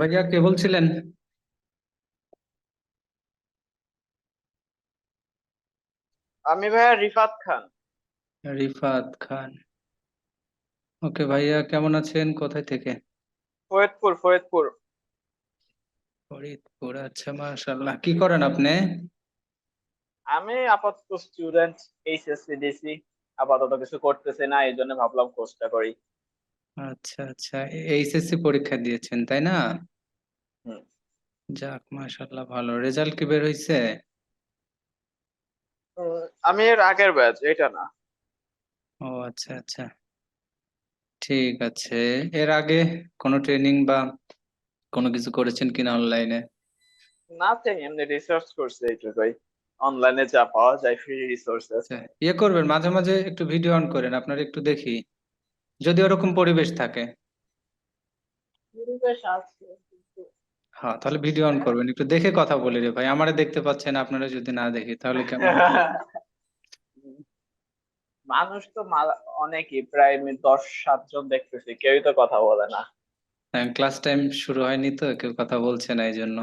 ভাইয়া কে বলছিলেন? আমি ভাইয়া রিফাত খান। রিফাত খান। ওকে ভাইয়া, কেমন আছেন? কোথায় থেকে? ফরিদপুর ফরিদপুর। ফরিদপুর, আচ্ছা, মাশাআল্লাহ। কি করেন আপনি? আমি আপাতত স্টুডেন্ট, এইচএসসি দিছি। আপাতত কিছু করতেছি না, এই জন্য ভাবলাম কোর্সটা করি। আচ্ছা আচ্ছা, এইচএসসি পরীক্ষা দিয়েছেন তাই না? হুম। যাক, মাশাআল্লাহ, ভালো। রেজাল্ট কি বের হইছে? আমি এর আগের ব্যাচ, এটা না। ও আচ্ছা আচ্ছা, ঠিক আছে। এর আগে কোনো ট্রেনিং বা কোনো কিছু করেছেন কিনা অনলাইনে? নাথিং, এমনি রিসার্চ করছি এইটুকুই। অনলাইনে যা পাওয়া যায় ফ্রি রিসোর্সেস। আচ্ছা, ইয়ে করবেন, মাঝে মাঝে একটু ভিডিও অন করেন, আপনার একটু দেখি, যদি ওরকম পরিবেশ থাকে। পরিবেশ আছে কিন্তু হ্যাঁ, তাহলে ভিডিও অন করবেন, একটু দেখে কথা বলি রে ভাই। আমারে দেখতে পাচ্ছেন, আপনারা যদি না দেখি তাহলে কেমন হবে? মানুষ তো অনেকই, প্রায় আমি 10-7 জন দেখতেছি, কেউই তো কথা বলে না। ক্লাস টাইম শুরু হয়নি তো, কেউ কথা বলছে না, এই জন্য।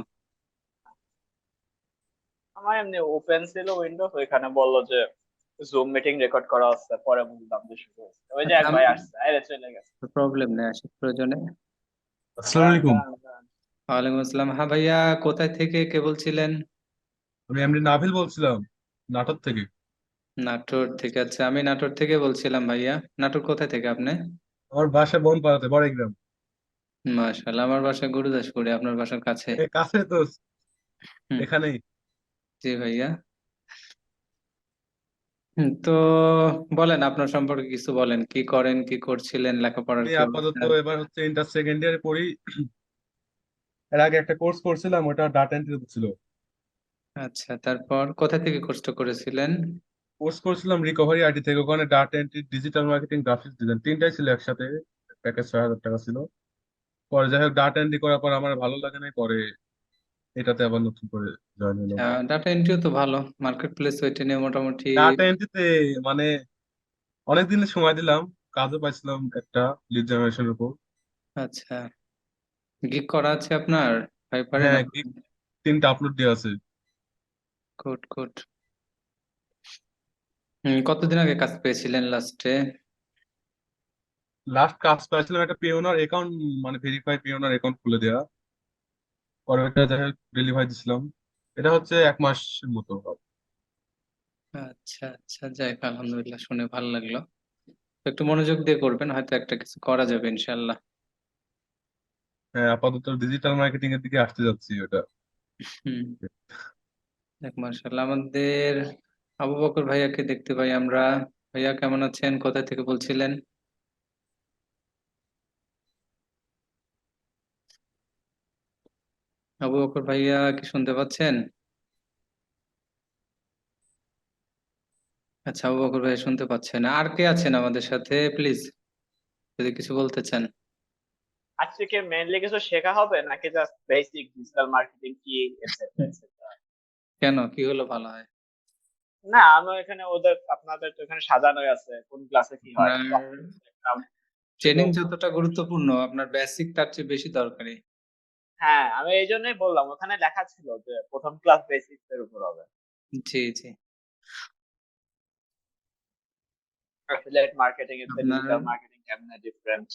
আমার এমনি ওপেন ছিল উইন্ডোজ, ওইখানে বললো যে জুম মিটিং রেকর্ড করা হচ্ছে, পরে বুঝলাম যে শুরু হচ্ছে। ওই যে আচ্ছা, এক আমি ভাই আসছে, আরে চলে গেছে। প্রবলেম নেই, আসে প্রয়োজনে। আসসালামু দাঁড়ান আলাইকুম। দাঁড়ান দাঁড়ান। ওয়ালাইকুম আসসালাম। হ্যাঁ ভাইয়া, কোথায় থেকে কে বলছিলেন? আমি এমনি নাভিল বলছিলাম, নাটোর থেকে। নাটোর থেকে? আচ্ছা, আমি নাটোর থেকে বলছিলাম ভাইয়া। নাটোর কোথায় থেকে আপনি? আমার বাসা বনপাড়াতে, বড়াইগ্রাম। মাশাআল্লাহ, আমার বাসা গুরুদাসপুরে, আপনার বাসার কাছে। কাছে তো, হুম। এখানেই। জি ভাইয়া। তো বলেন, আপনার সম্পর্কে কিছু বলেন, কি করেন, কি করছিলেন, লেখাপড়ার আমি কি আপাতত অবস্থা? এবার হচ্ছে ইন্টার সেকেন্ড ইয়ারে পড়ি। এর আগে একটা কোর্স করছিলাম, ওটা ডাটা এন্ট্রি ছিল। আচ্ছা, তারপর কোথা থেকে কোর্সটা করেছিলেন? কোর্স করছিলাম রিকভারি আইটি থেকে, ওখানে data entry, digital marketing, graphics design, তিনটাই ছিল একসাথে। প্যাকেজ 6,000 টাকা ছিল। পরে যাই হোক, ডাটা এন্ট্রি করার পর আমার ভালো লাগে নাই, পরে এটাতে আবার নতুন করে জয়েন হলাম। ডাটা এন্ট্রিও তো ভালো, মার্কেট প্লেস ওইটা নিয়ে মোটামুটি। ডাটা এন্ট্রিতে মানে অনেকদিন সময় দিলাম, কাজও পাইছিলাম একটা লিড জেনারেশনের উপর। আচ্ছা, গিগ করা আছে আপনার? ভাই পারেন হ্যাঁ, আপনি? গিগ 3টা আপলোড দেওয়া আছে। Good good. কতদিন আগে কাজ পেয়েছিলেন লাস্টে? লাস্ট কাজ পাইছিলাম একটা পিওনার অ্যাকাউন্ট, মানে ভেরিফাই পিওনার অ্যাকাউন্ট খুলে দেওয়া। পরে ওটা যাই হোক ডেলিভারি দিছিলাম। এটা হচ্ছে 1 মাসের মতো হবে। আচ্ছা আচ্ছা, যাই হোক, আলহামদুলিল্লাহ, শুনে ভালো লাগলো। তো একটু মনোযোগ দিয়ে করবেন, হয়তো একটা কিছু করা যাবে ইনশাল্লাহ। হ্যাঁ, আপাতত ডিজিটাল মার্কেটিং এর দিকে আসতে যাচ্ছি ওটা। হুম। দেখ, মার্শাল্লাহ, আমাদের আবু বকর ভাইয়াকে দেখতে পাই আমরা। ভাইয়া কেমন আছেন? কোথা থেকে বলছিলেন? আবু বকর ভাইয়া কি শুনতে পাচ্ছেন? আচ্ছা, আবু বকর ভাইয়া শুনতে পাচ্ছেন। আর কে আছেন আমাদের সাথে, প্লিজ, যদি কিছু বলতে চান। আজকে কি মেইনলি কিছু শেখা হবে নাকি জাস্ট বেসিক ডিজিটাল মার্কেটিং কি, এটসেট্রা হুম। এটসেট্রা? কেন, কি হলো, ভালো হয়? না, আমি এখানে ওদের, আপনাদের তো এখানে সাজানোই আছে কোন ক্লাসে কি হয়, তো আপনার আমি দেখলাম শুধু। ট্রেনিং যতটা গুরুত্বপূর্ণ, আপনার বেসিক তার চেয়ে বেশি দরকারি। হ্যাঁ, আমি এই জন্যই বললাম, ওখানে লেখা ছিল যে প্রথম ক্লাস বেসিক্স এর উপর হবে। জি জি। অ্যাফিলিয়েট মার্কেটিং এর আপনার ডিজিটাল মার্কেটিং কেমনে ডিফারেন্ট।